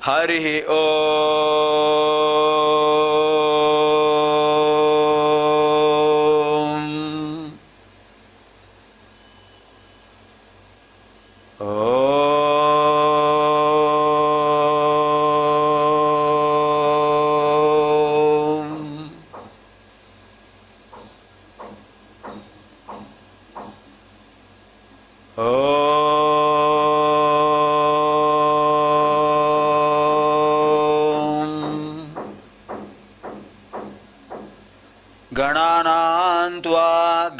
హరి ఓం. गणानां त्वा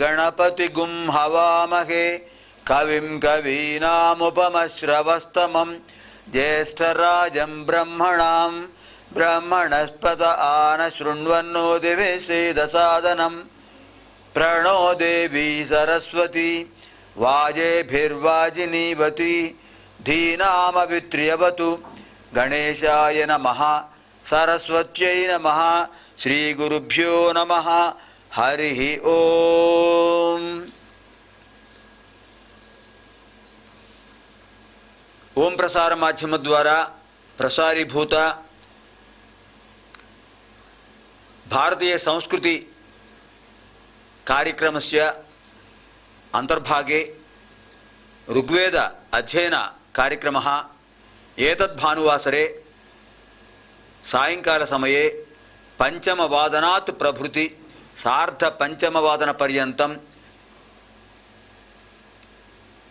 गणपतिगुं हवामहे कविं कवीनामुपमश्रवस्तमं ज्येष्ठराजं ब्रह्मणां ब्रह्मणस्पत आनशृण्वन्नो दिवे सेदसादनं प्रणो देवी सरस्वती वाजेभिर्वाजिनीवती धीनामवित्र्यवतु गणेशाय नमः सरस्वत्यै नमः శ్రీ గురుభ్యో నమః. హరి ఓం. ఓం ప్రసార మాధ్యమ ద్వారా ప్రసారీభూత భారతీయ సంస్కృతి కార్యక్రమస్య అంతర్భాగే ఋగ్వేద అధ్యయన కార్యక్రమः ఏతద్భానువాసరే సాయంకాల సమయే పంచమవాదనాత్ ప్రభృతి సార్ధ పంచమవాదన పర్యంతం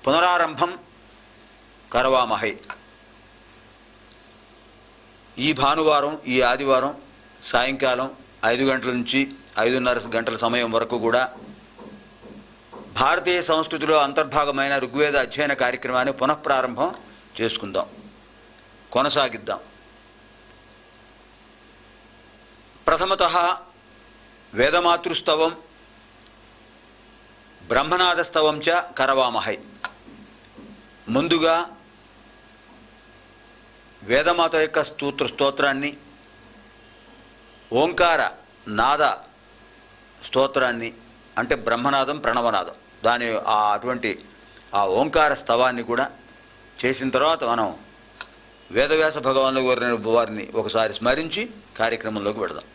పునరారంభం కరవామహై. ఈ భానువారం, ఈ ఆదివారం సాయంకాలం 5 గంటల నుంచి 5:30 గంటల సమయం వరకు కూడా భారతీయ సంస్కృతిలో అంతర్భాగమైన ఋగ్వేద అధ్యయన కార్యక్రమాన్ని పునఃప్రారంభం చేసుకుందాం, కొనసాగిద్దాం. ప్రథమతః వేదమాతృస్తవం బ్రహ్మనాదస్తవం చ కరవామహై. ముందుగా వేదమాత యొక్క స్తోత్రాన్ని, ఓంకార నాద స్తోత్రాన్ని, అంటే బ్రహ్మనాదం ప్రణవనాదం, దాని అటువంటి ఆ ఓంకార స్తవాన్ని కూడా చేసిన తర్వాత మనం వేదవ్యాస భగవానుల వారిని ఒకసారి స్మరించి కార్యక్రమంలోకి వెళదాం.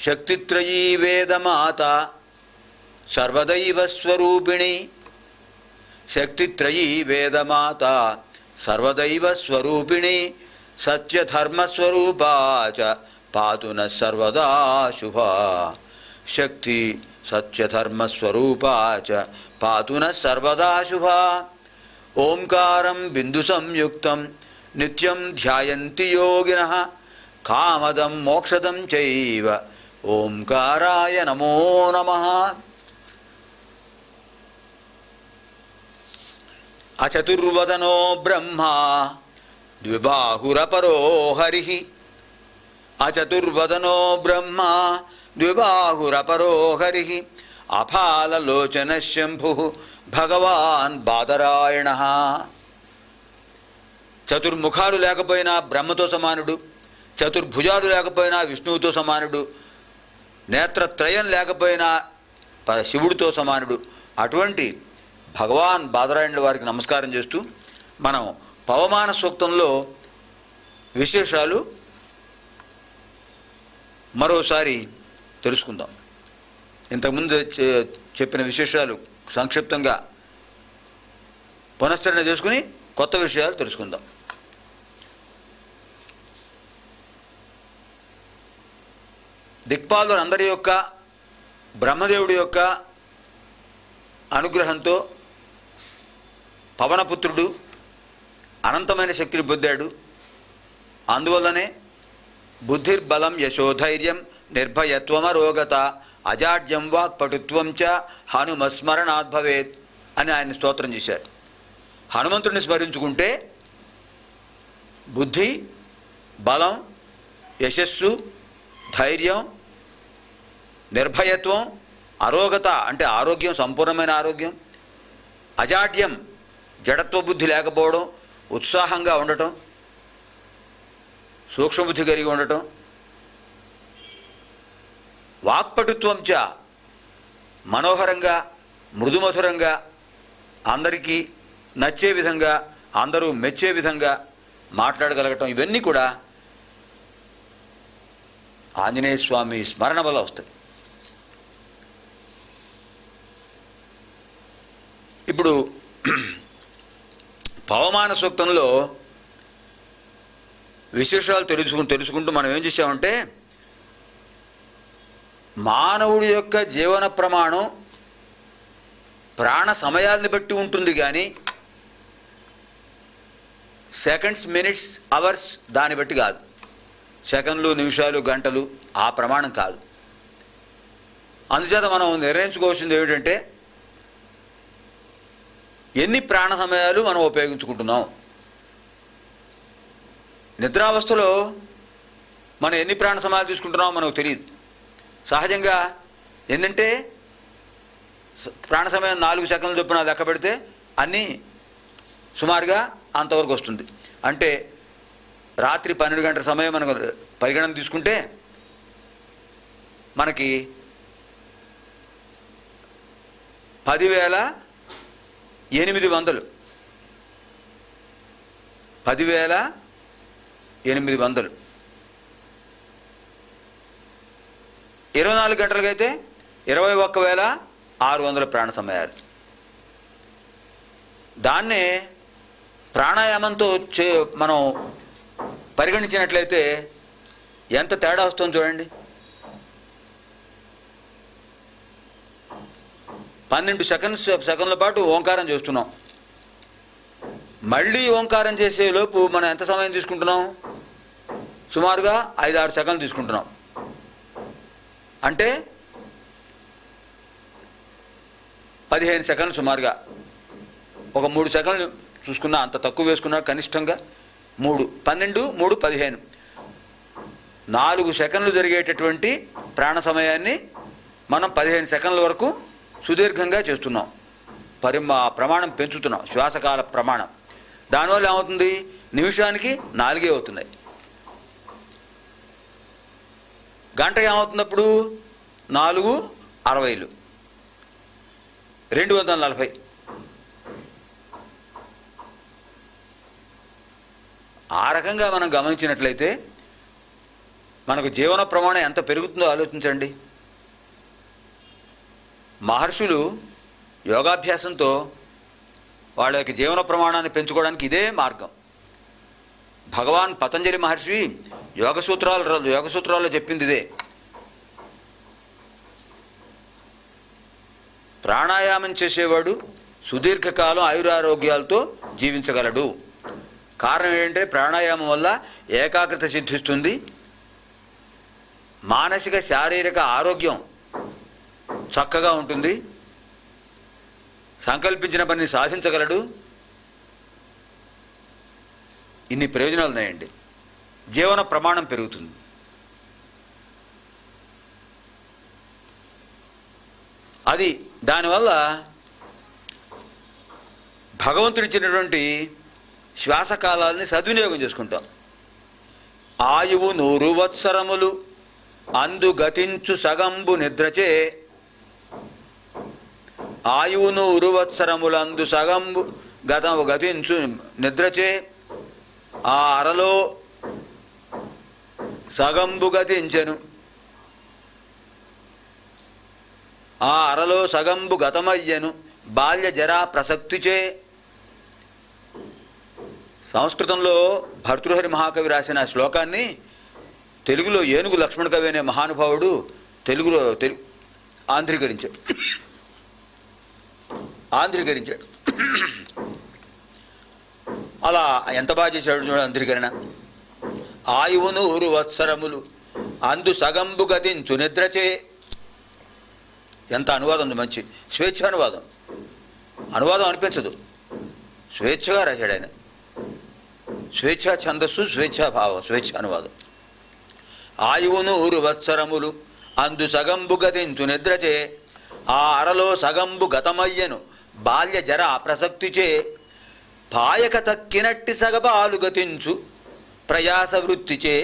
శక్తిత్రయీ వేదమాత సర్వదైవ స్వరూపిణి. శక్తిత్రయీ వేదమాత సర్వదైవ స్వరూపిణి సత్యధర్మస్వరూపా చ పాతు నః సర్వదా శుభా. శక్తి సత్యధర్మస్వరూపా చ పాతు నః సర్వదా శుభా. ఓంకారం బిందు సంయుక్తం నిత్యం ధ్యాయంతి యోగినః కామదం మోక్షదం చైవ ఓంకారాయ నమో నమః. అచతుర్వదనో బ్రహ్మా ద్విబాహురపరో హరిః. అచతుర్వదనో బ్రహ్మా ద్విబాహురపరో హరిః. అఫాలలోచన శంభుః భగవాన్ బాదరాయణః. చతుర్ముఖాలు లేకపోయినా బ్రహ్మతో సమానుడు, చతుర్భుజాలు లేకపోయినా విష్ణువుతో సమానుడు, నేత్రత్రయం లేకపోయినా శివుడితో సమానుడు. అటువంటి భగవాన్ బాదరాయణుల వారికి నమస్కారం చేస్తూ మనం పవమాన సూక్తంలో విశేషాలు మరోసారి తెలుసుకుందాం. ఇంతకుముందు చెప్పిన విశేషాలు సంక్షిప్తంగా పునశ్చరణ చేసుకుని కొత్త విషయాలు తెలుసుకుందాం. దిక్పాలులందరి యొక్క బ్రహ్మదేవుడి యొక్క అనుగ్రహంతో పవనపుత్రుడు అనంతమైన శక్తిని పొందాడు. అందువల్లనే బుద్ధిర్బలం యశోధైర్యం నిర్భయత్వమరోగత అజాడ్యం వాక్పటుత్వం చ హనుమస్మరణాత్ భవేత్ అని ఆయన స్తోత్రం చేశారు. హనుమంతుడిని స్మరించుకుంటే బుద్ధి, బలం, యశస్సు, ధైర్యం, నిర్భయత్వం, అరోగత అంటే ఆరోగ్యం, సంపూర్ణమైన ఆరోగ్యం, అజాడ్యం జడత్వ బుద్ధి లేకపోవడం, ఉత్సాహంగా ఉండటం, సూక్ష్మబుద్ధి కలిగి ఉండటం, వాక్పటుత్వం చ మనోహరంగా మృదుమధురంగా అందరికీ నచ్చే విధంగా, అందరూ మెచ్చే విధంగా మాట్లాడగలగటం, ఇవన్నీ కూడా ఆంజనేయ స్వామి స్మరణ వల్ల వస్తాయి. ఇప్పుడు పవమాన సూక్తంలో విశేషాలు తెలుసుకుంటూ మనం ఏం చేసామంటే, మానవుడి యొక్క జీవన ప్రమాణం ప్రాణ సమయాల్ని బట్టి ఉంటుంది కానీ సెకండ్స్, మినిట్స్, అవర్స్ దాన్ని బట్టి కాదు. సెకండ్లు, నిమిషాలు, గంటలు ఆ ప్రమాణం కాదు. అందుచేత మనం నిర్ణయించుకోవాల్సింది ఏమిటంటే, ఎన్ని ప్రాణ సమయాలు మనం ఉపయోగించుకుంటున్నాం. నిద్రావస్థలో మనం ఎన్ని ప్రాణ సమయాలు తీసుకుంటున్నామో మనకు తెలియదు. సహజంగా ఏంటంటే ప్రాణ సమయం 4 సెకండ్లు చొప్పున లెక్క పెడితే అన్నీ సుమారుగా అంతవరకు వస్తుంది. అంటే రాత్రి 12 గంటల సమయం మనకు పరిగణన తీసుకుంటే మనకి 10,800 10,800 24 గంటలకైతే 21,600 ప్రాణ సమయాలు. దాన్నే ప్రాణాయామంతో మనం పరిగణించినట్లయితే ఎంత తేడా వస్తుందో చూడండి. 12 సెకండ్ల పాటు ఓంకారం చేస్తున్నాం. మళ్ళీ ఓంకారం చేసే లోపు మనం ఎంత సమయం తీసుకుంటున్నాం? సుమారుగా 5-6 సెకండ్లు తీసుకుంటున్నాం. అంటే 15 సెకండ్లు సుమారుగా. ఒక 3 సెకండ్లు చూసుకున్నా, అంత తక్కువ వేసుకున్నా కనిష్టంగా 3, 12, 3, 15, 4 సెకండ్లు జరిగేటటువంటి ప్రాణ సమయాన్ని మనం 15 సెకండ్ల వరకు సుదీర్ఘంగా చేస్తున్నాం. ప్రమాణం పెంచుతున్నాం, శ్వాసకాల ప్రమాణం. దానివల్ల ఏమవుతుంది? నిమిషానికి 4 అవుతున్నాయి. గంట ఏమవుతున్నప్పుడు 4, 60, 240. ఆ రకంగా మనం గమనించినట్లయితే మనకు జీవన ప్రమాణం ఎంత పెరుగుతుందో ఆలోచించండి. మహర్షులు యోగాభ్యాసంతో వాళ్ళ యొక్క జీవన ప్రమాణాన్ని పెంచుకోవడానికి ఇదే మార్గం. భగవాన్ పతంజలి మహర్షి యోగ సూత్రాల్లో చెప్పింది ఇదే. ప్రాణాయామం చేసేవాడు సుదీర్ఘకాలం ఆయురారోగ్యాలతో జీవించగలడు. కారణం ఏంటంటే ప్రాణాయామం వల్ల ఏకాగ్రత సిద్ధిస్తుంది, మానసిక శారీరక ఆరోగ్యం చక్కగా ఉంటుంది, సంకల్పించిన పనిని సాధించగలడు. ఇన్ని ప్రయోజనాలు ఉన్నాయండి. జీవన ప్రమాణం పెరుగుతుంది. అది దానివల్ల భగవంతుడిచ్చినటువంటి శ్వాసకాలాలని సద్వినియోగం చేసుకుంటాం. ఆయువు 100 వత్సరములు అందు గతించు సగంబు నిద్రచే. ఆయువు 100 వత్సరములందు సగంబు గతించు నిద్రచే. ఆ అరలో సగంబు గతించెను. ఆ అరలో సగంబు గతమయ్యను బాల్య జరా ప్రసక్తిచే. సంస్కృతంలో భర్తృహరి మహాకవి రాసిన శ్లోకాన్ని తెలుగులో ఏనుగు లక్ష్మణ కవి అనే మహానుభావుడు తెలుగులో ఆంధ్రీకరించాడు. అలా ఎంత బాగా చేశాడు చూడ ఆంధ్రీకరణ. ఆయువు 100 వత్సరములు అందు సగంబు గతించు నిద్రచే. ఎంత అనువాదం ఉంది, మంచి స్వేచ్ఛ అనువాదం. అనువాదం అనిపించదు, స్వేచ్ఛగా రాశాడు ఆయన. స్వేచ్ఛా ఛందస్సు, స్వేచ్ఛాభావం, స్వేచ్ఛ అనువాదం. ఆయువు 100 వత్సరములు అందు సగంబు గతించు నిద్రచే. ఆ అరలో సగంబు గతమయ్యను బాల్య జర ప్రసక్తిచే. పాయక తక్కినట్టి సగబాలు గతించు ప్రయాస వృత్తిచే.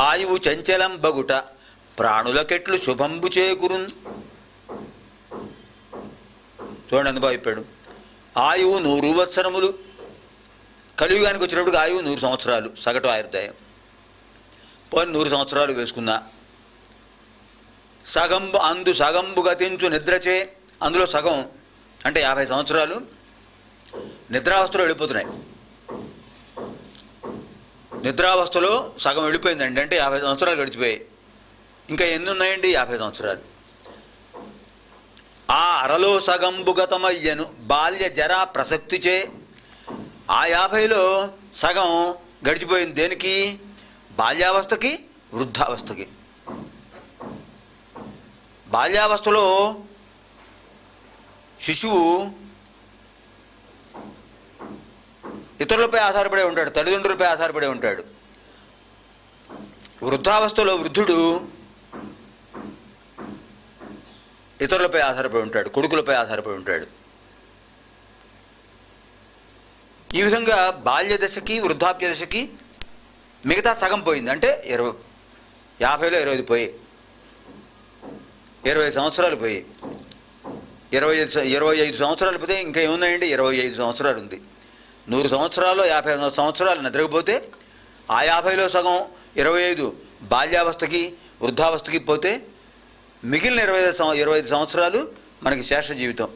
ఆయువు చంచలం బగుట ప్రాణులకెట్లు శుభంబు చేకూరున్. చూడండి అందుబాటు చెప్పాడు. ఆయువు 100 సంవత్సరములు. కలియుగానికి వచ్చినప్పుడు ఆయువు 100 సంవత్సరాలు సగటు ఆయుర్దాయం. పోనీ 100 సంవత్సరాలు వేసుకున్నా. సగంబు గతించు నిద్రచే, అందులో సగం అంటే 50 సంవత్సరాలు నిద్రావస్థలో వెళ్ళిపోతున్నాయి. నిద్రావస్థలో సగం వెళ్ళిపోయిందండి, అంటే 50 సంవత్సరాలు గడిచిపోయాయి. ఇంకా ఎన్ని ఉన్నాయండి? 50 సంవత్సరాలు. ఆ అరలో సగంబు గతమయ్యను బాల్య జరా ప్రసక్తిచే, ఆ 50లో సగం గడిచిపోయింది. దేనికి? బాల్యావస్థకి, వృద్ధావస్థకి. బాల్యావస్థలో శిశువు ఇతరులపై ఆధారపడే ఉంటాడు, తల్లిదండ్రులపై ఆధారపడే ఉంటాడు. వృద్ధావస్థలో వృద్ధుడు ఇతరులపై ఆధారపడి ఉంటాడు, కొడుకులపై ఆధారపడి ఉంటాడు. ఈ విధంగా బాల్య దశకి వృద్ధాప్య దశకి మిగతా సగం పోయింది. అంటే 50లో 25 పోయి, 20 సంవత్సరాలు పోయి, 25 సంవత్సరాలు పోతే ఇంకా ఏమున్నాయండి? 25 సంవత్సరాలు ఉంది. 100 సంవత్సరాలు 50 సంవత్సరాలు నిద్రపోతే ఆ 50లో సగం 25 బాల్యావస్థకి వృద్ధావస్థకి పోతే మిగిలిన 25 సంవత్సరాలు మనకి శేష జీవితం.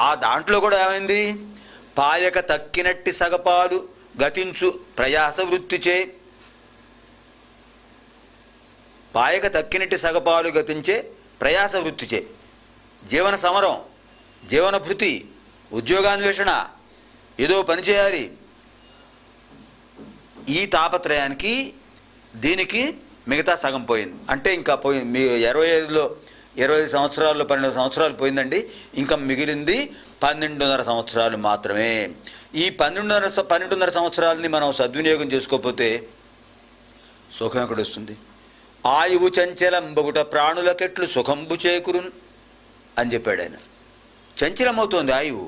ఆ దాంట్లో కూడా ఏమైంది? పాయక తక్కినట్టి సగపాలు గతించు ప్రయాస వృత్తిచే, పాయక తక్కినట్టి సగపాలు గతించే ప్రయాస వృత్తిచే. జీవన సమరం, జీవన భృతి, ఉద్యోగాన్వేషణ, ఏదో పని చేయాలి, ఈ తాపత్రయానికి దీనికి మిగతా సగం పోయింది. అంటే ఇంకా పోయింది. మీ 25లో 20 సంవత్సరాల్లో 12 సంవత్సరాలు పోయిందండి. ఇంకా మిగిలింది 12.5 సంవత్సరాలు మాత్రమే. ఈ 12.5 సంవత్సరాలని మనం సద్వినియోగం చేసుకోకపోతే సుఖం ఎక్కడ వస్తుంది? ఆయువు చంచలంబగుట ప్రాణులకెట్లు సుఖంబు చేకురున్ అని చెప్పాడు ఆయన. చంచలమవుతోంది ఆయువు.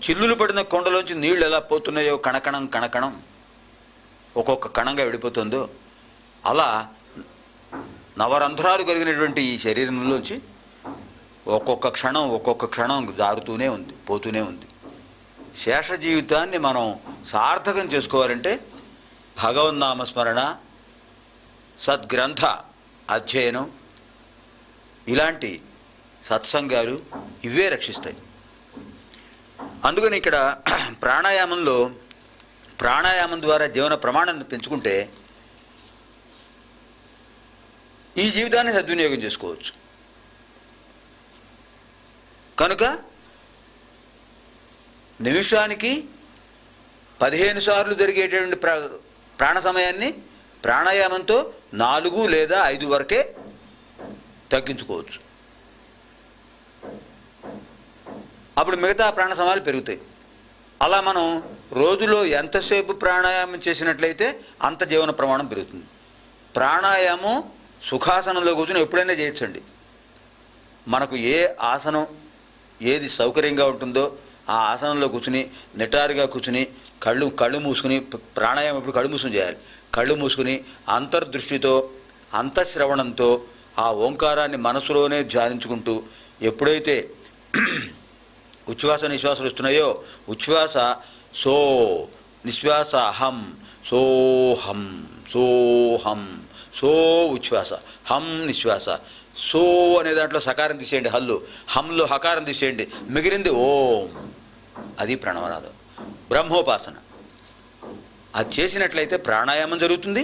చిల్లులు పడిన కొండలోంచి నీళ్లు ఎలా పోతున్నాయో కణకణం కణకణం ఒక్కొక్క కణంగా విడిపోతుందో అలా నవరంధ్రాలు కలిగినటువంటి ఈ శరీరంలోంచి ఒక్కొక్క క్షణం జారుతూనే ఉంది, పోతూనే ఉంది. శేష జీవితాన్ని మనం సార్థకం చేసుకోవాలంటే భగవన్నామస్మరణ, సద్గ్రంథ అధ్యయనం, ఇలాంటి సత్సంగాలు ఇవే రక్షిస్తాయి. అందుకని ఇక్కడ ప్రాణాయామం ద్వారా జీవన ప్రమాణాన్ని పెంచుకుంటే ఈ జీవితాన్ని సద్వినియోగం చేసుకోవచ్చు. కనుక నిమిషానికి 15 సార్లు జరిగేటువంటి ప్రాణ సమయాన్ని ప్రాణాయామంతో 4 లేదా 5 వరకే తగ్గించుకోవచ్చు. అప్పుడు మిగతా ప్రాణ సమయాలు పెరుగుతాయి. అలా మనం రోజులో ఎంతసేపు ప్రాణాయామం చేసినట్లయితే అంత జీవన ప్రమాణం పెరుగుతుంది. ప్రాణాయామం సుఖాసనంలో కూర్చొని ఎప్పుడైనా చేయొచ్చండి. మనకు ఏ ఆసనం ఏది సౌకర్యంగా ఉంటుందో ఆ ఆసనంలో కూర్చుని నిటారుగా కూర్చుని కళ్ళు మూసుకుని, ప్రాణాయామం ఇప్పుడు కళ్ళు మూసుకుని చేయాలి. కళ్ళు మూసుకుని అంతర్దృష్టితో అంతఃశ్రవణంతో ఆ ఓంకారాన్ని మనసులోనే ధ్యానించుకుంటూ ఎప్పుడైతే ఉచ్ఛ్వాస నిశ్వాసాలు వస్తున్నాయో ఉచ్ఛ్వాస సో, నిశ్వాస హం, సోహం సోహం, సో ఉచ్ఛ్వాస, హం నిశ్వాస, సో అనే దాంట్లో సకారం తీసేయండి, హంలో హకారం తీసేయండి, మిగిలింది ఓం. అది ప్రణవనాదం, బ్రహ్మోపాసన. అది చేసినట్లయితే ప్రాణాయామం జరుగుతుంది,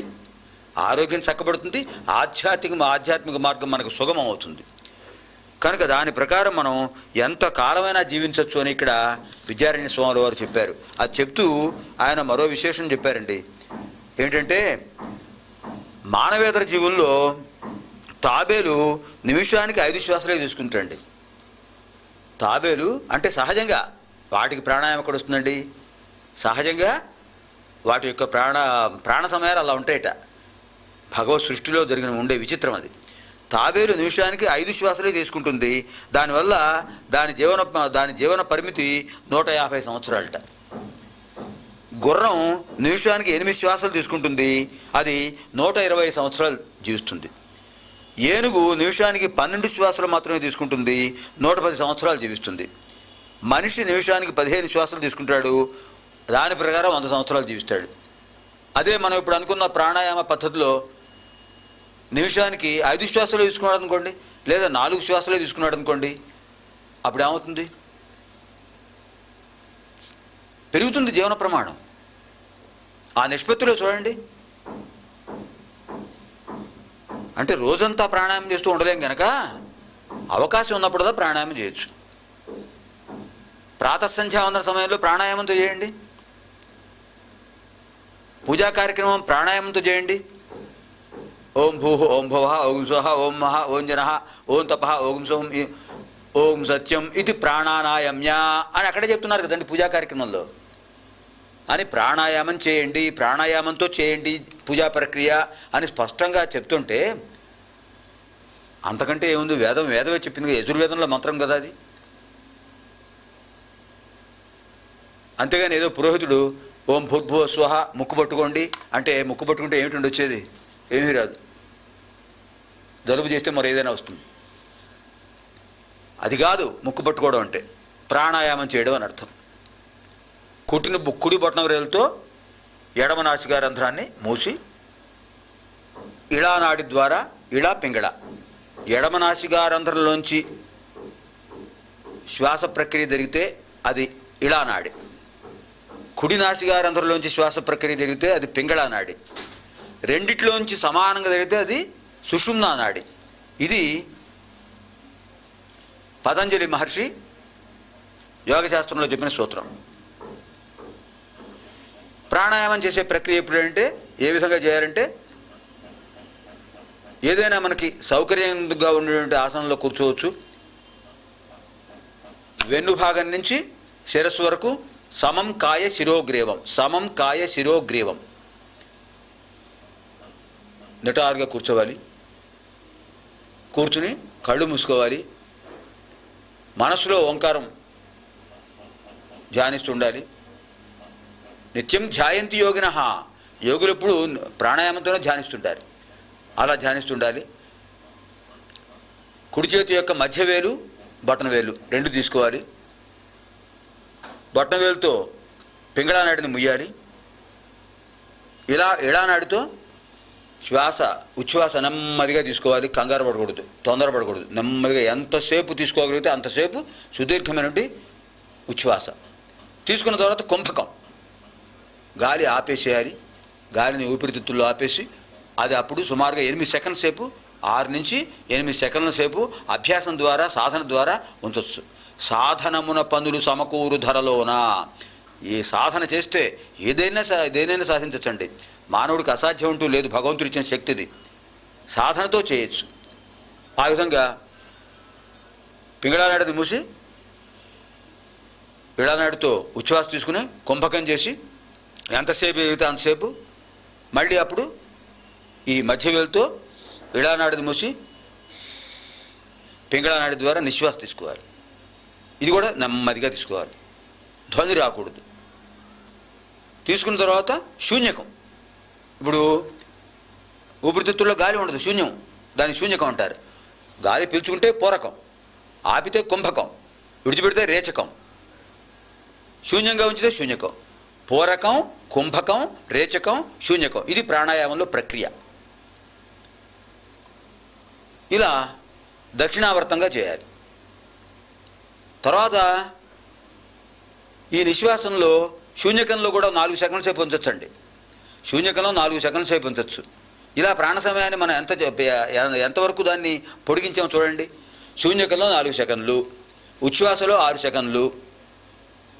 ఆరోగ్యం చక్కబడుతుంది, ఆధ్యాత్మిక మార్గం మనకు సుగమం అవుతుంది. కనుక దాని ప్రకారం మనం ఎంత కాలమైనా జీవించవచ్చు అని ఇక్కడ విద్యారణ్య స్వాముల వారు చెప్పారు. అది చెప్తూ ఆయన మరో విశేషం చెప్పారండి. ఏంటంటే మానవేతర జీవుల్లో తాబేలు నిమిషానికి 5 శ్వాసలే తీసుకుంటారండి. తాబేలు అంటే సహజంగా వాటికి ప్రాణాయామం ఎక్కడ వస్తుందండి? సహజంగా వాటి యొక్క ప్రాణ సమయాలు అలా ఉంటాయట. భగవత్ సృష్టిలో ఉండే విచిత్రం అది. తాబేలు నిమిషానికి 5 శ్వాసలే తీసుకుంటుంది. దానివల్ల దాని జీవన పరిమితి 150 సంవత్సరాలట. గుర్రం నిమిషానికి 8 శ్వాసలు తీసుకుంటుంది, అది 120 సంవత్సరాలు జీవిస్తుంది. ఏనుగు నిమిషానికి 12 శ్వాసలు మాత్రమే తీసుకుంటుంది, 110 సంవత్సరాలు జీవిస్తుంది. మనిషి నిమిషానికి 15 శ్వాసలు తీసుకుంటాడు, దాని ప్రకారం 100 సంవత్సరాలు జీవిస్తాడు. అదే మనం ఇప్పుడు అనుకున్న ప్రాణాయామ పద్ధతిలో నిమిషానికి 5 శ్వాసలు తీసుకున్నాడు అనుకోండి, లేదా 4 శ్వాసలే తీసుకున్నాడు అనుకోండి, అప్పుడు ఏమవుతుంది? పెరుగుతుంది జీవన ప్రమాణం. ఆ నిష్పత్తిలో చూడండి. అంటే రోజంతా ప్రాణాయామం చేస్తూ ఉండలేం కనుక అవకాశం ఉన్నప్పుడుదా ప్రాణాయామం చేయొచ్చు. ప్రాతఃసంధ్యావందన సమయంలో ప్రాణాయామంతో చేయండి. పూజా కార్యక్రమం ప్రాణాయామంతో చేయండి. ఓం భూః ఓం భువః ఓం స్వః ఓం మహః ఓం జనః ఓం తపః ఓం సోం ఓం సత్యం ఇది ప్రాణాయామ్య అని అక్కడే చెప్తున్నారు కదండి పూజా కార్యక్రమంలో. అని ప్రాణాయామం చేయండి, ప్రాణాయామంతో చేయండి పూజా ప్రక్రియ అని స్పష్టంగా చెప్తుంటే అంతకంటే ఏముంది? వేదమే చెప్పింది. యజుర్వేదంలో మంత్రం కదా అది. అంతేగాని ఏదో పురోహితుడు ఓం భూర్భువ స్వః ముక్కు పట్టుకోండి అంటే ముక్కు పట్టుకుంటే ఏమిటండి వచ్చేది? ఏమీ రాదు. జలుబు చేస్తే మరి ఏదైనా వస్తుంది. అది కాదు ముక్కు పట్టుకోవడం అంటే. ప్రాణాయామం చేయడం అని అర్థం. కుడి బొటన వేలుతో ఎడమ నాసికా రంధ్రాన్ని మూసి ఇళా నాడి ద్వారా ఇళా పింగళ ఎడమ నాసికా రంధ్రంలోంచి శ్వాస ప్రక్రియ జరిగితే అది ఇళా నాడి, కుడి నాసికా రంధ్రంలోంచి శ్వాస ప్రక్రియ జరిగితే అది పింగళా నాడి, రెండిట్లోంచి సమానంగా జరిగితే అది సుషుమ్నా నాడి. ఇది పతంజలి మహర్షి యోగశాస్త్రంలో చెప్పిన సూత్రం. ప్రాణాయామం చేసే ప్రక్రియ ఎప్పుడంటే ఏ విధంగా చేయాలంటే ఏదైనా మనకి సౌకర్యంగా ఉండేటువంటి ఆసనంలో కూర్చోవచ్చు. వెన్ను భాగం నుంచి శిరస్సు వరకు సమం కాయ శిరోగ్రీవం నిటారుగా కూర్చోవాలి. కూర్చుని కళ్ళు మూసుకోవాలి. మనసులో ఓంకారం ధ్యానిస్తుండాలి. నిత్యం ధ్యాయంతి యోగినః, యోగులు ఎప్పుడు ప్రాణాయామంతోనే ధ్యానిస్తుంటారు. అలా ధ్యానిస్తుండాలి. కుడి చేతి యొక్క మధ్యవేలు బొటనవేలు రెండు తీసుకోవాలి. బొటనవేలుతో పింగళా నాడిని ముయ్యాలి. ఇలా ఎడానాడితో ఉచ్ఛ్వాస నెమ్మదిగా తీసుకోవాలి. కంగారు పడకూడదు, తొందరపడకూడదు. నెమ్మదిగా ఎంతసేపు తీసుకోగలిగితే అంతసేపు సుదీర్ఘమైనటువంటి ఉచ్ఛ్వాస తీసుకున్న తర్వాత కుంభకం గాలి ఆపేసేయాలి. గాలిని ఊపిరితిత్తుల్లో ఆపేసి అది అప్పుడు సుమారుగా 8 సెకండ్ల సేపు 6 నుంచి 8 సెకండ్ల సేపు అభ్యాసం ద్వారా సాధన ద్వారా ఉంచవచ్చు. సాధనమున పనులు సమకూరు ధరలోన. ఈ సాధన చేస్తే ఏదైనా సాధించచ్చండి. మానవుడికి అసాధ్యం అంటూ లేదు. భగవంతుడు ఇచ్చిన శక్తిది. సాధనతో చేయొచ్చు. ఆ విధంగా పింగళానాడిని మూసి ఇళానాడితో ఉచ్ఛ్వాస తీసుకుని కుంభకం చేసి ఎంతసేపు ఎగిరితే అంతసేపు మళ్ళీ అప్పుడు ఈ మధ్యవేలుతో ఇళానాడిని మూసి పింగళానాడి ద్వారా నిశ్వాస తీసుకోవాలి. ఇది కూడా నెమ్మదిగా తీసుకోవాలి. ధ్వని రాకూడదు. తీసుకున్న తర్వాత శూన్యకం. ఇప్పుడు ఊపిరితిత్తుల్లో గాలి ఉండదు, శూన్యం. దాన్ని శూన్యకం అంటారు. గాలి పీల్చుకుంటే పూరకం, ఆపితే కుంభకం, విడిచిపెడితే రేచకం. శూన్యంగా ఉంచితే శూన్యకం. పూరకం, కుంభకం, రేచకం, శూన్యకం. ఇది ప్రాణాయామంలో ప్రక్రియ. ఇలా దక్షిణావర్తంగా చేయాలి. తర్వాత ఈ నిశ్వాసంలో శూన్యకంలో కూడా 4 సెకండ్ల సేపు ఉంచచ్చండి. శూన్యకంలో 4 సెకండ్ల సేపు ఉంచవచ్చు. ఇలా ప్రాణ సమయాన్ని మనం ఎంతవరకు దాన్ని పొడిగించాము చూడండి. శూన్యకంలో 4 సెకండ్లు, ఉచ్ఛ్వాసలో 6 సెకండ్లు,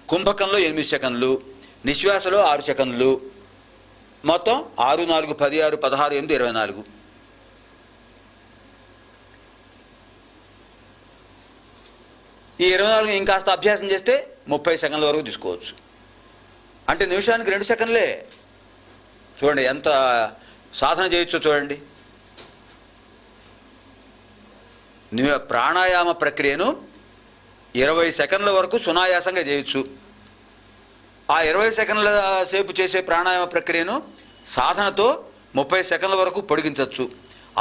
కుంభకంలో 8 సెకండ్లు, నిశ్వాసలో 6 సెకండ్లు, మొత్తం 6, 4, 16, 16, 8, 24. ఈ 24 ఇంకాస్త అభ్యాసం చేస్తే 30 సెకండ్ల వరకు తీసుకోవచ్చు. అంటే నిమిషానికి 2 సెకండ్లే. చూడండి ఎంత సాధన చేయొచ్చో చూడండి. ప్రాణాయామ ప్రక్రియను 20 సెకండ్ల వరకు సునాయాసంగా చేయొచ్చు. ఆ 20 సెకండ్ల సేపు చేసే ప్రాణాయామ ప్రక్రియను సాధనతో 30 సెకండ్ల వరకు పొడిగించవచ్చు.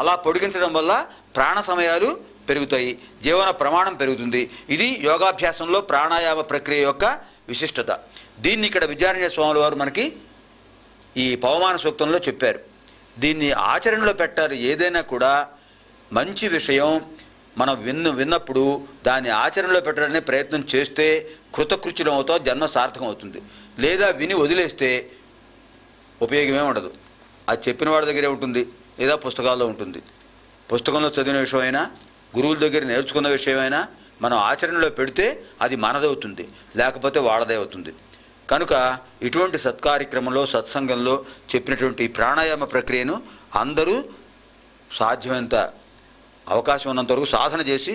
అలా పొడిగించడం వల్ల ప్రాణ సమయాలు పెరుగుతాయి, జీవన ప్రమాణం పెరుగుతుంది. ఇది యోగాభ్యాసంలో ప్రాణాయామ ప్రక్రియ యొక్క విశిష్టత. దీన్ని ఇక్కడ విద్యారణ్య స్వాముల వారు మనకి ఈ పవమాన సూక్తంలో చెప్పారు. దీన్ని ఆచరణలో పెట్టారు. ఏదైనా కూడా మంచి విషయం మనం విన్నప్పుడు దాన్ని ఆచరణలో పెట్టడానికి ప్రయత్నం చేస్తే కృతకృత్యులం అవుతాం, జన్మ సార్థకం అవుతుంది. లేదా విని వదిలేస్తే ఉపయోగమే ఉండదు. అది చెప్పిన వాడి దగ్గరే ఉంటుంది, లేదా పుస్తకాల్లో ఉంటుంది. పుస్తకంలో చదివిన విషయమైనా గురువుల దగ్గర నేర్చుకున్న విషయమైనా మనం ఆచరణలో పెడితే అది మనదవుతుంది, లేకపోతే వాడదే అవుతుంది. కనుక ఇటువంటి సత్కార్యక్రమంలో సత్సంగంలో చెప్పినటువంటి ప్రాణాయామ ప్రక్రియను అందరూ సాధ్యమైనంత అవకాశం ఉన్నంత వరకు సాధన చేసి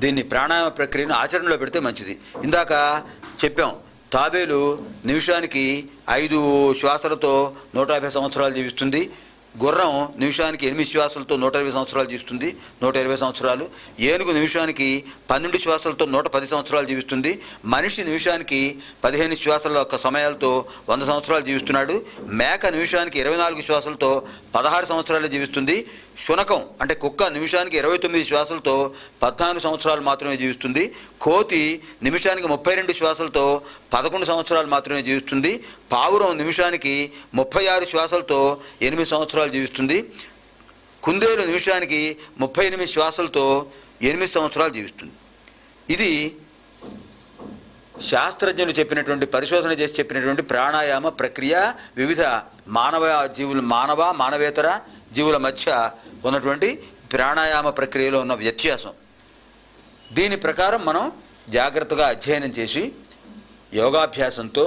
దీన్ని ప్రాణాయామ ప్రక్రియను ఆచరణలో పెడితే మంచిది. ఇందాక చెప్పాం, తాబేలు నిమిషానికి 5 శ్వాసలతో 150 సంవత్సరాలు జీవిస్తుంది. గుర్రం నిమిషానికి 8 శ్వాసలతో 120 సంవత్సరాలు జీవిస్తుంది, 120 సంవత్సరాలు. ఏనుగు నిమిషానికి 12 శ్వాసలతో 110 సంవత్సరాలు జీవిస్తుంది. మనిషి నిమిషానికి 15 శ్వాసల సమయాలతో 100 సంవత్సరాలు జీవిస్తున్నాడు. మేక నిమిషానికి 24 శ్వాసలతో 16 సంవత్సరాలు జీవిస్తుంది. శునకం అంటే కుక్క నిమిషానికి 29 శ్వాసలతో 14 సంవత్సరాలు మాత్రమే జీవిస్తుంది. కోతి నిమిషానికి 32 శ్వాసలతో 11 సంవత్సరాలు మాత్రమే జీవిస్తుంది. పావురం నిమిషానికి 36 శ్వాసలతో 8 సంవత్సరాలు జీవిస్తుంది. కుందేలు నిమిషానికి 38 శ్వాసలతో 8 సంవత్సరాలు జీవిస్తుంది. ఇది శాస్త్రజ్ఞులు చెప్పినటువంటి, పరిశోధన చేసి చెప్పినటువంటి ప్రాణాయామ ప్రక్రియ వివిధ మానవేతర జీవుల మధ్య ఉన్నటువంటి ప్రాణాయామ ప్రక్రియలో ఉన్న వ్యత్యాసం. దీని ప్రకారం మనం జాగ్రత్తగా అధ్యయనం చేసి యోగాభ్యాసంతో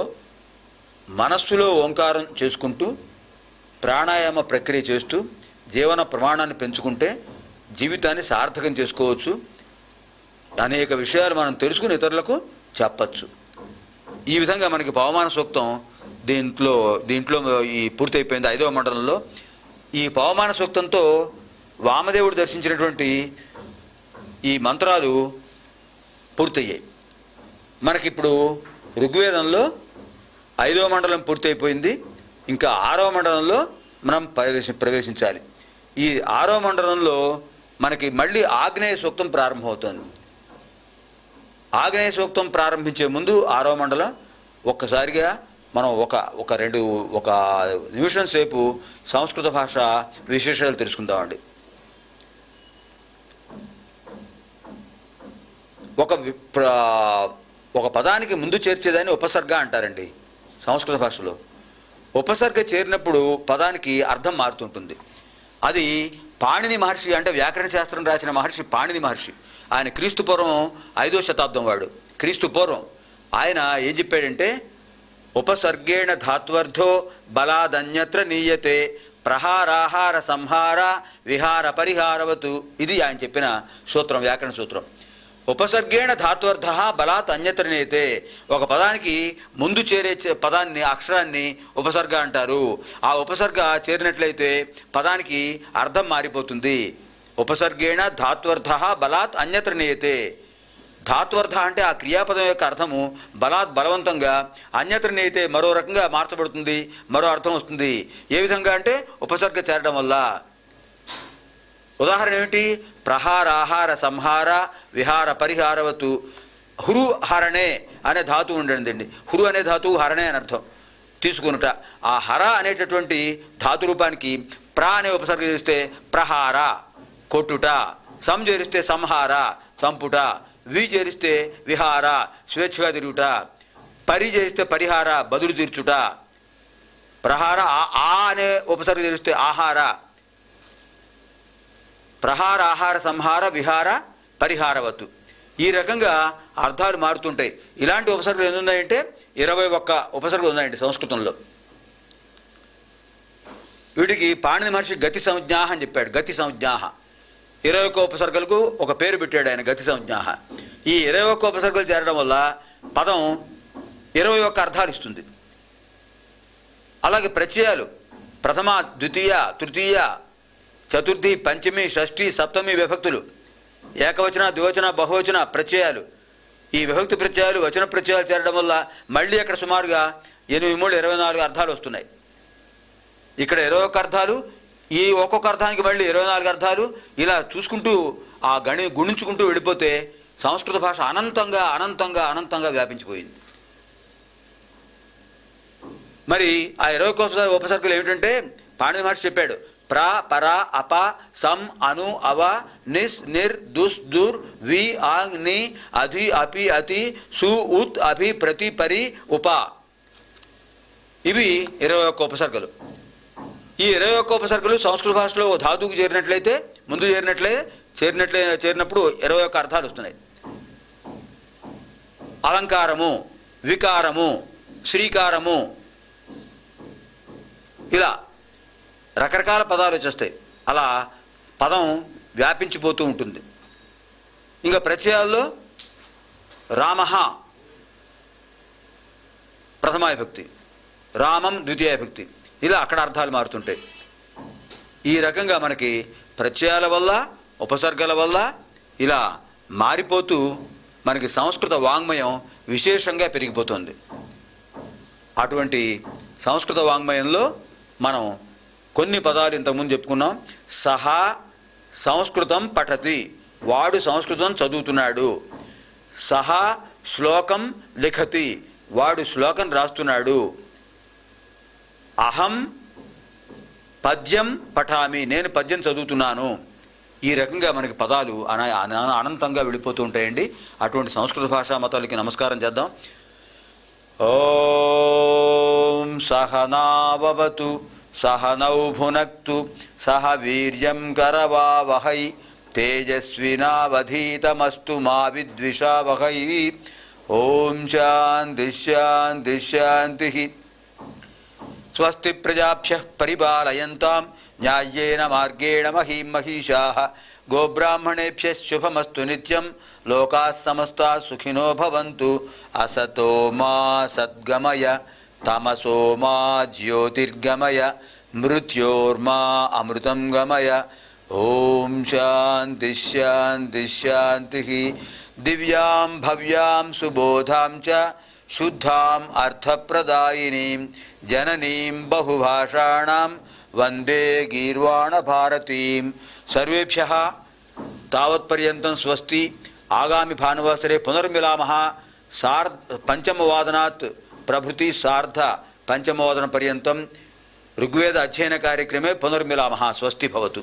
మనస్సులో ఓంకారం చేసుకుంటూ ప్రాణాయామ ప్రక్రియ చేస్తూ జీవన ప్రమాణాన్ని పెంచుకుంటే జీవితాన్ని సార్థకం చేసుకోవచ్చు. అనేక విషయాలు మనం తెలుసుకుని ఇతరులకు చెప్పచ్చు. ఈ విధంగా మనకి పవమాన సూక్తం దీంట్లో ఈ పూర్తయిపోయింది 5వ మండలంలో. ఈ పవమాన సూక్తంతో వామదేవుడు దర్శించినటువంటి ఈ మంత్రాలు పూర్తయ్యాయి. మనకిప్పుడు ఋగ్వేదంలో 5వ మండలం పూర్తయిపోయింది. ఇంకా 6వ మండలంలో మనం ప్రవేశించాలి. ఈ 6వ మండలంలో మనకి మళ్ళీ ఆగ్నేయ సూక్తం ప్రారంభమవుతుంది. ఆగ్నేయ సూక్తం ప్రారంభించే ముందు 6వ మండలం ఒక్కసారిగా మనం ఒక నిమిషం సేపు సంస్కృత భాష విశేషాలు తెలుసుకుందామండి. ఒక పదానికి ముందు చేర్చేదాన్ని ఉపసర్గ అంటారండి సంస్కృత భాషలో. ఉపసర్గ చేరినప్పుడు పదానికి అర్థం మారుతుంటుంది. అది పాణిని మహర్షి, అంటే వ్యాకరణ శాస్త్రం రాసిన మహర్షి పాణిని మహర్షి. ఆయన క్రీస్తు పూర్వం 5వ శతాబ్దం వాడు. క్రీస్తు పూర్వం ఆయన ఏం చెప్పాడంటే, ఉపసర్గేణ ధాత్వర్థో బలాదన్యత్ర నీయతే ప్రహారాహార సంహార విహార పరిహారవతు. ఇది ఆయన చెప్పిన సూత్రం, వ్యాకరణ సూత్రం. ఉపసర్గేణ ధాత్వర్థ బలాత్ అన్యత్ర నీయతే. ఒక పదానికి ముందు చేరే పదాన్ని, అక్షరాన్ని ఉపసర్గ అంటారు. ఆ ఉపసర్గ చేరినట్లయితే పదానికి అర్థం మారిపోతుంది. ఉపసర్గేణ ధాత్వర్థ బలాత్ అన్యత్ర నీయతే. ధాత్వర్థ అంటే ఆ క్రియాపదం యొక్క అర్థము బలాత్ బలవంతంగా, అన్యత్ర నీయతే మరో రకంగా మార్చబడుతుంది, మరో అర్థం వస్తుంది. ఏ విధంగా అంటే ఉపసర్గ చేరడం వల్ల. ఉదాహరణ ఏమిటి? ప్రహారాహార సంహార విహార పరిహారవతు. హురు హరణే అనే ధాతువు ఉండదండి. హురు అనే ధాతువు హరణే అని అర్థం తీసుకునుట. ఆ హర అనేటటువంటి ధాతు రూపానికి ప్ర అనే ఉపసర్గ చేస్తే ప్రహార కొట్టుట, సం చేరిస్తే సంహార చంపుట, వి చేరిస్తే విహార స్వేచ్ఛగా తిరుగుట, పరి చేరిస్తే పరిహార బదులు తీర్చుట, ప్రహార ఆ అనే ఉపసర్గ చేరిస్తే ఆహార, ప్రహార ఆహార సంహార విహార పరిహారవతు. ఈ రకంగా అర్థాలు మారుతుంటాయి. ఇలాంటి ఉపసర్గలు ఎన్ని ఉన్నాయంటే 21 ఉపసర్గలు ఉన్నాయండి సంస్కృతంలో. వీటికి పాణిని మహర్షి గతి సంజ్ఞాహ అని చెప్పాడు. గతి సంజ్ఞాహ 21 ఉపసర్గలకు ఒక పేరు పెట్టాడు ఆయన, గతి సంజ్ఞాహ. ఈ 21 ఉపసర్గలు చేరడం వల్ల పదం 21 అర్థాలు ఇస్తుంది. అలాగే ప్రత్యయాలు ప్రథమ, ద్వితీయ, తృతీయ, చతుర్థి, పంచమి, షష్ఠి, సప్తమి విభక్తులు, ఏకవచన, ద్వివచన, బహువచన ప్రత్యయాలు, ఈ విభక్తి ప్రత్యయాలు, వచన ప్రత్యయాలు చేరడం వల్ల మళ్ళీ అక్కడ సుమారుగా 8, 3, 24 అర్థాలు వస్తున్నాయి. ఇక్కడ 21 అర్థాలు, ఈ ఒక్కొక్క అర్థానికి మళ్ళీ 24 అర్థాలు ఇలా చూసుకుంటూ ఆ గుణించుకుంటూ వెళ్ళిపోతే సంస్కృత భాష అనంతంగా అనంతంగా అనంతంగా వ్యాపించిపోయింది. మరి ఆ 21 ఉపసర్గలు ఏమిటంటే పాణిని మహర్షి చెప్పాడు. ప్ర పర అప సం అను అవ నిస్ నిర్ దుస్ దుర్ వి ఆంగ్ ని అధి అపి అతి సు ఉత్ అభి ప్రతి పరి ఉప. ఇవి 21 ఉపసర్గలు. ఈ 21 ఉపసర్గలు సంస్కృత భాషలో ధాతువుకు చేరినట్లయితే ముందు చేరినప్పుడు 21 అర్థాలు వస్తున్నాయి. అలంకారము, వికారము, శ్రీకారము, ఇలా రకరకాల పదాలు వచ్చేస్తాయి. అలా పదం వ్యాపించిపోతూ ఉంటుంది. ఇంకా ప్రత్యయాల్లో రామః ప్రథమా విభక్తి, రామం ద్వితీయ విభక్తి, ఇలా అక్కడ అర్థాలు మారుతుంటాయి. ఈ రకంగా మనకి ప్రత్యయాల వల్ల ఉపసర్గల వల్ల ఇలా మారిపోతూ మనకి సంస్కృత వాంగ్మయం విశేషంగా పెరిగిపోతుంది. అటువంటి సంస్కృత వాంగ్మయంలో మనం కొన్ని పదాలు ఇంతకుముందు చెప్పుకున్నాం. సహా సంస్కృతం పఠతి, వాడు సంస్కృతం చదువుతున్నాడు. సహా శ్లోకం లిఖతి, వాడు శ్లోకం రాస్తున్నాడు. అహం పద్యం పఠామి, నేను పద్యం చదువుతున్నాను. ఈ రకంగా మనకి పదాలు అనంతంగా వెళ్ళిపోతూ ఉంటాయండి. అటువంటి సంస్కృత భాషా మతాలకి నమస్కారం చేద్దాం. ఓం సహనావతు సహనౌ భునక్తు సహ వీర్యం కరవావహై తేజస్వినావధీతమస్తు మా విద్విషావహై. ఓం శాంతి శాంతి శాంతి. స్వస్తి ప్రజాభ్యః పరిపాలయంతాం న్యాయేన మార్గేణ మహీం మహిషాః. గోబ్రాహ్మణేభ్యః శుభమస్తు నిత్యం. లోకాః సమస్తాః సుఖినో భవంతు. అసతో మా సద్గమయ తమసో మా జ్యోతిర్గమయ మృత్యోర్మా అమృతం గమయ. ఓం శాంతి శాంతి శాంతి. దివ్యాం భవ్యాం సుబోధాం చ శుద్ధాం అర్థప్రదాయినీం జననీం బహుభాషాణాం వందే గీర్వాణ భారతీం. సర్వేభ్యః తావత్పర్యంతం స్వస్తి. ఆగామి భానువాసరే పునర్మిలామః. పంచమవాదనాత్ ప్రభృతి సార్ధ పంచమవాదన పర్యంతం ఋగ్వేద అధ్యయన కార్యక్రమే పునర్మిలామః. స్వస్తి భవతు.